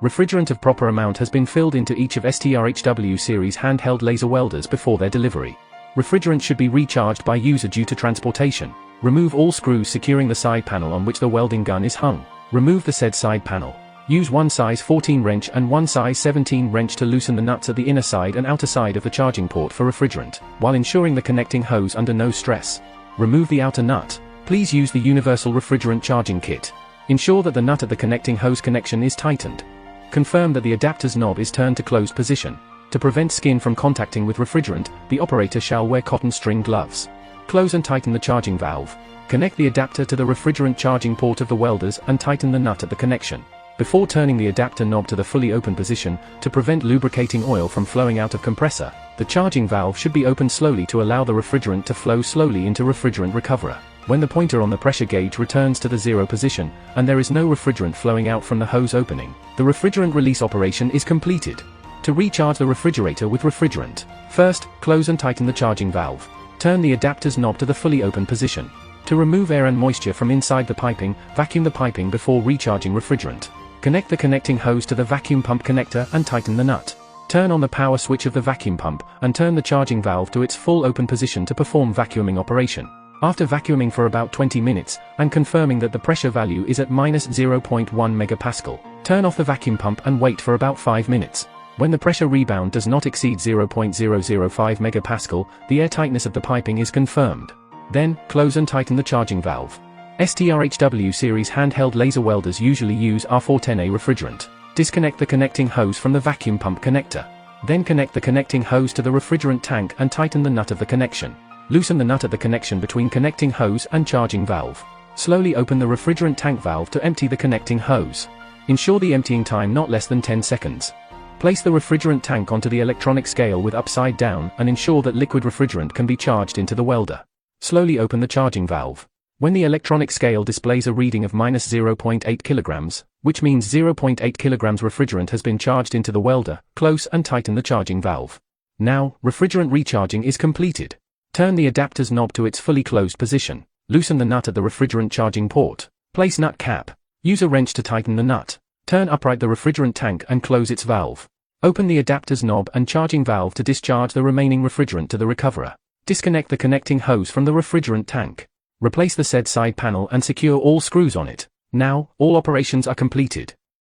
Refrigerant of proper amount has been filled into each of STR-HW series handheld laser welders before their delivery. Refrigerant should be recharged by user due to transportation. Remove all screws securing the side panel on which the welding gun is hung. Remove the said side panel. Use one size 14 wrench and one size 17 wrench to loosen the nuts at the inner side and outer side of the charging port for refrigerant, while ensuring the connecting hose under no stress. Remove the outer nut. Please use the universal refrigerant charging kit. Ensure that the nut at the connecting hose connection is tightened. Confirm that the adapter's knob is turned to closed position. To prevent skin from contacting with refrigerant, the operator shall wear cotton string gloves. Close and tighten the charging valve. Connect the adapter to the refrigerant charging port of the welders and tighten the nut at the connection. Before turning the adapter knob to the fully open position, to prevent lubricating oil from flowing out of compressor, the charging valve should be opened slowly to allow the refrigerant to flow slowly into refrigerant recoverer. When the pointer on the pressure gauge returns to the 0 position, and there is no refrigerant flowing out from the hose opening, the refrigerant release operation is completed. To recharge the refrigerator with refrigerant, first, close and tighten the charging valve. Turn the adapter's knob to the fully open position. To remove air and moisture from inside the piping, vacuum the piping before recharging refrigerant. Connect the connecting hose to the vacuum pump connector and tighten the nut. Turn on the power switch of the vacuum pump, and turn the charging valve to its full open position to perform vacuuming operation. After vacuuming for about 20 minutes, and confirming that the pressure value is at -0.1 megapascal, turn off the vacuum pump and wait for about 5 minutes. When the pressure rebound does not exceed 0.005 megapascal, the air tightness of the piping is confirmed. Then, close and tighten the charging valve. STR-HW series handheld laser welders usually use R410A refrigerant. Disconnect the connecting hose from the vacuum pump connector. Then connect the connecting hose to the refrigerant tank and tighten the nut of the connection. Loosen the nut at the connection between connecting hose and charging valve. Slowly open the refrigerant tank valve to empty the connecting hose. Ensure the emptying time not less than 10 seconds. Place the refrigerant tank onto the electronic scale with upside down and ensure that liquid refrigerant can be charged into the welder. Slowly open the charging valve. When the electronic scale displays a reading of -0.8 kilograms, which means 0.8 kilograms refrigerant has been charged into the welder, close and tighten the charging valve. Now, refrigerant recharging is completed. Turn the adapter's knob to its fully closed position. Loosen the nut at the refrigerant charging port. Place nut cap. Use a wrench to tighten the nut. Turn upright the refrigerant tank and close its valve. Open the adapter's knob and charging valve to discharge the remaining refrigerant to the recoverer. Disconnect the connecting hose from the refrigerant tank. Replace the said side panel and secure all screws on it. Now, all operations are completed.